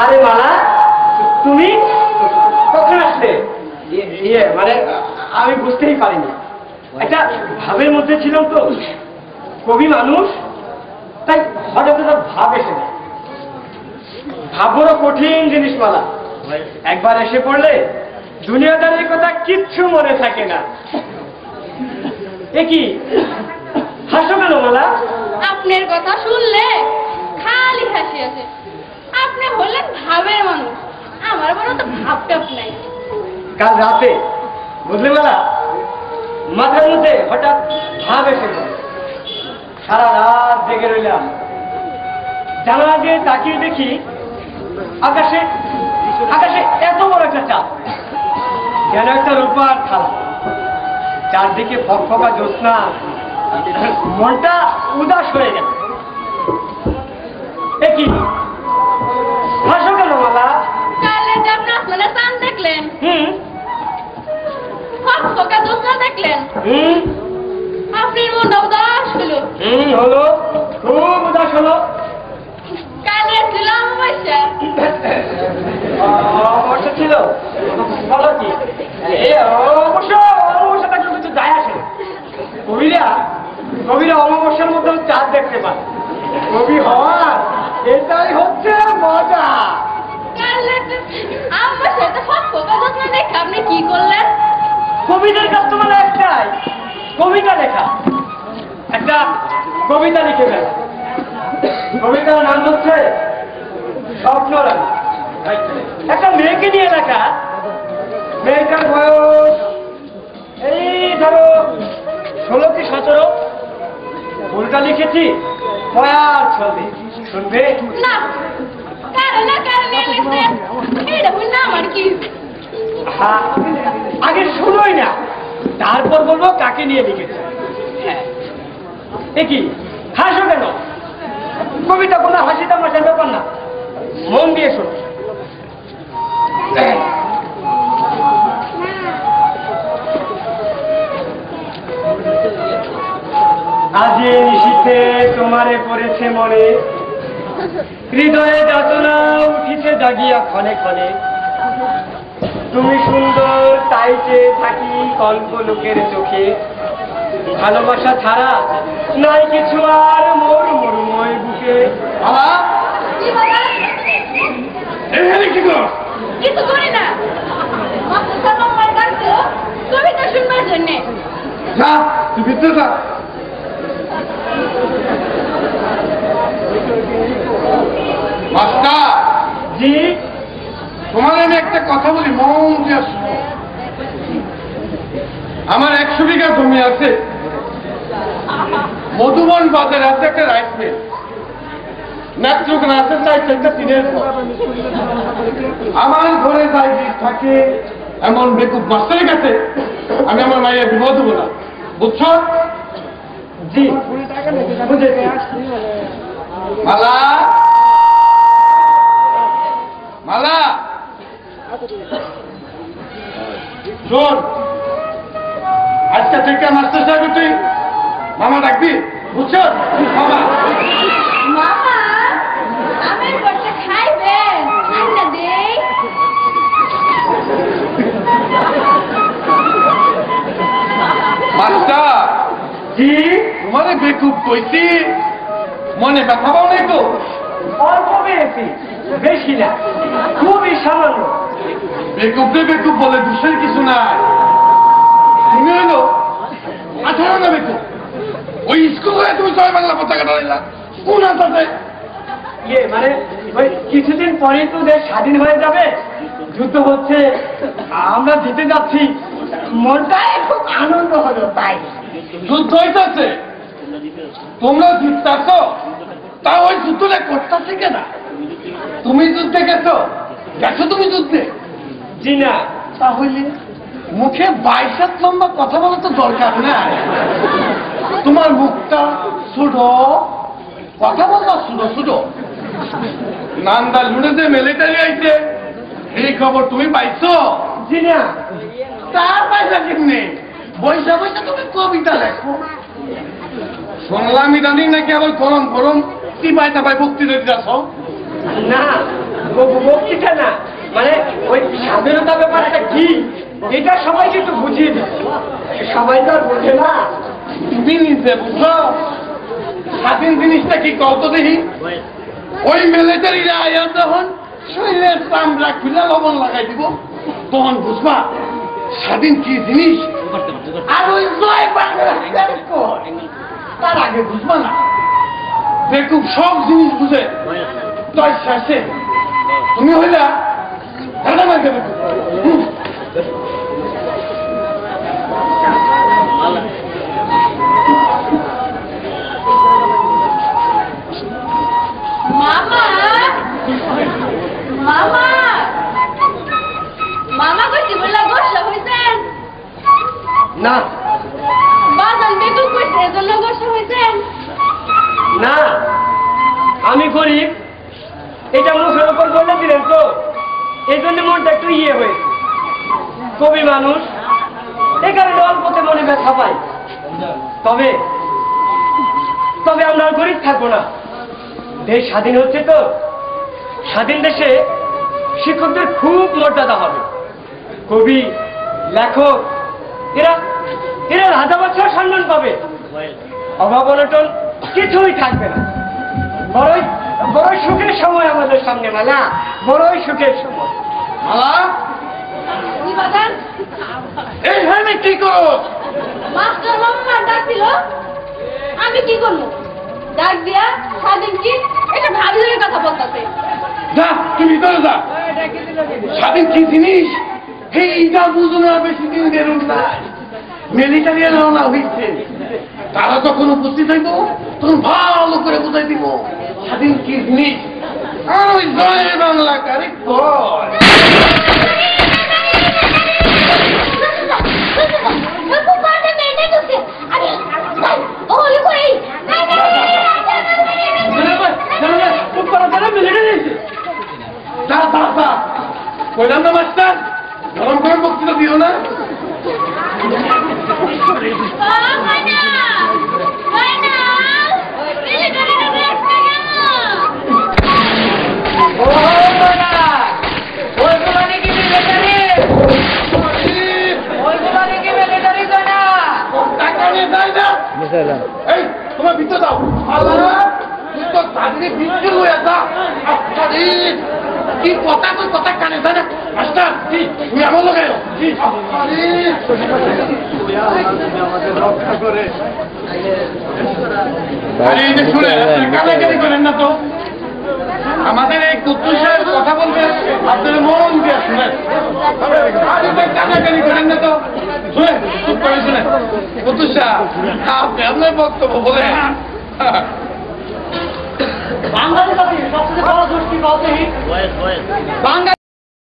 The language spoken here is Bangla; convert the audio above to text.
আরে মালা, তুমি কখন আসলে? মানে আমি বুঝতেই পারিনি, একটা ভাবের মধ্যে ছিলাম তো, কবি মানুষ, তাই হঠাৎ হঠাৎ ভাব এসে যায়। ভাব বড় কঠিন জিনিস মালা, একবার এসে পড়লে দুনিয়াদারির কথা কিচ্ছু মনে থাকে না। এ কি হাসো কেন মালা? আপনার কথা শুনলে খালি হাসি আছে। আপনি হলেন ভাবের মানুষ, আমার বড় তো ভাবটাপ নাই। কাল রাতে বুঝলে মালা, মাথার মধ্যে হঠাৎ ভাব এসে যায়। সারা রাত জেগে রইলাম, জানালা দিয়ে তাকিয়ে দেখি আকাশে আকাশে এত বড় একটা চাঁদ, যেন একটা রূপার থালা, চারদিকে ফকফকা জ্যোৎস্না, মনটা উদাস হয়ে গেল। এ কি হাসো কেন মালা? কালে যে আপনি আসমানে চাঁদ দেখলেন, ফকফকা জ্যোৎস্না দেখলেন, আপনার মনটা উদাস হলো। হলো, খুব উদাস হলো। কালে ছিল অমাবস্যা। অমাবস্যা ছিল? বলো কি? অমাবস্যা থাকলে কিছু যায় আসে। কবিরা অমাবস্যার মধ্যে চাঁদ দেখতে পায়। কবি হওয়ার এটাই হচ্ছে মজা। অমাবস্যাতে ফকফকা জ্যোৎস্না দেখে আপনি কি করলেন? কবিদের কাজ তো মানে একটাই, কবিতা লেখা। একটা কবিতা লিখে ফেলা। কবিতার নাম হচ্ছে স্বপ্নরানী। একটা মেয়েকে নিয়ে লেখা। মেয়েটার বয়স এই ধরো 16 কি 17। ভুলটা লিখেছি পয়ার ছবি, শুনবে না? কারণে লিখছেন, এটা ভুল না আমার কি? আগে শুনোই না, তারপর বলবো কাকে নিয়ে লিখেছে। এ কি হাসো কেন? কবিতা কোনো হাসি তামাশার ব্যাপার না, মন দিয়ে শোনো। আজি নিশীথে তোমারে পড়েছে মনে, হৃদয়ে যাতনা উঠিছে জাগিয়া ক্ষণে ক্ষণে। তুমি সুন্দর তাই চেয়ে থাকি কল্প লোকের চোখে, ভালোবাসা ছাড়া নাই কিছু আর মোর মরুময় বুকে। কিছু করি না, কবিতা শুনবার জন্যে। মাস্টার জি, তোমার আমি একটা কথা বলি, মন দিয়ে শুনো। আমার 100 বিঘা জমি আছে, মধুবন বাজারে আছে একটা রাইস মিল, নেত্রকোনা আছে 4-4টা টিনের ঘর। আমার ঘরে যাই থাকে এমন বেকুব মাস্টারের কাছে আমি আমার মায়ের বিবাহ দেবো না, বুঝছো? জি বুঝেছি। মালা, মালা শোন, আজকে থেকে মাস্টার সাহেব তুই মামা ডাকবি, বুঝছো? মামা মামা আমের বড়টা খাইবেন? আইনা দেই। মাস্টার জি, তোমারে বেকুব কইছি, মনে ব্যথা পাও নাই তো? অল্প পেয়েছি, বেশি না, খুবই সামান্য। বেকুব রে বেকুব বলে দোষের কিছু নাই। তুমি হইল 18 না বেকুব। ওই স্কুল হয়ে তুমি 6 বাংলা পতাকা ধরাইলা কোন আসাতে? মানে ওই কিছুদিন পরেই তো দেশ স্বাধীন হয়ে যাবে, যুদ্ধ হচ্ছে, আমরা জিতে যাচ্ছি, মনটাই খুব আনন্দ হলো তাই। যুদ্ধ হইতেছে, তোমরা জিততেছ, তা ওই যুদ্ধটা করতেছে কেনা? তুমি যুদ্ধে গেছো? তুমি যুদ্ধে? জি না। তাহলে মুখে 22 হাত লম্বা কথা বলা তো দরকার না। তোমার মুখটা ছোট, কথা বলবা ছোট ছোট। নান্দা লুড়ে যে মিলিটারি আইছে এই খবর তুমি পাইছো? জি না। তার পয়সা কিনে বৈশা বৈশা তুমি কবিতা লেখো। শুনলাম ইদানিং নাকি আবার গরম গরম টিপাই টাপাই বক্তৃতা দিতেছ। না, বক্তৃতা না, মানে ওই স্বাধীনতা ব্যাপারটা কি এটা সবাইকে একটু বুঝিয়ে দিই। সবাই তো আর বোঝে না। জিনিসে বুঝলো স্বাধীন জিনিসটা কি কত দেখি? ওই মিলিটারিরা আয়া যখন শরীরের চামড়া খুলে লবণ লাগাই দিব তখন বুঝবা স্বাধীন কি জিনিস। আর ওই জয় বাংলা তার আগে বুঝবা না। দেখুন সব জিনিস বুঝে জয় শেষে তুমি হইলা দাদা মাকে মামা মামা মামা কইছি বললা গোসল হইছেন না বাজান বেদু কইছে এজন্য গোসল হইছেন না, আমি গরিব এটা মুখের উপর বলে দিলেন তো এই জন্য মনটা একটু ইয়ে হয়েছে। কবি মানুষ এই কারণে অল্পতে মনে ব্যথা পাই। তবে তবে আমরা আর গরিব থাকবো না। দেশ স্বাধীন হচ্ছে তো, স্বাধীন দেশে শিক্ষকদের খুব মর্যাদা হবে। কবি লেখক এরা এরা রাজা বাদশাহ সম্মান পাবে। অভাব অনটন কিছুই থাকবে না। বড়ই বড়ই সুখের সময় আমাদের সামনে মালা, বড়ই সুখের সময়। মালা কি বাজান এইখানে কি করো? মাস্টার মামা ডাকছিল, আমি কি করবো? ডাক দিয়া স্বাধীন কি এটা ভাবিলের কথা বলতেছে। যা তুমি ভিতরে যা। স্বাধীন কি জিনিস এইটা বুঝো না, বেশি দিন বেরোন নাই। মিলিটারি রওনা হইছে, তারা যখন উপস্থিত হইব তখন ভালো করে বুঝাই দিব স্বাধীন কি জিনিস। আর ওই জয় বাংলা কারে কয় কইলাম না মাস্টার, গরম গরম বক্তৃতা দিও না। এই তোমার ভিতরে দাও। তুই তো তাদের ভিতরে হয়ে যা। কি কথা তো কথা কানে যায় না মাস্টার। তুমি আমার লোক রক্ষা করে শুনে কানাকানি করেন না তো। আমাদের এই কুদ্দুস সাহেব কথা বলবে আপনার মন দিয়ে শুনেন। কানাকানি করেন না তো। শুনে চুপ করে শুনে কুদ্দুস সাহেব আপনি আপনার বক্তব্য বলেন। বাংলাদেশ সবচেয়ে বড় গোষ্ঠী বাংলা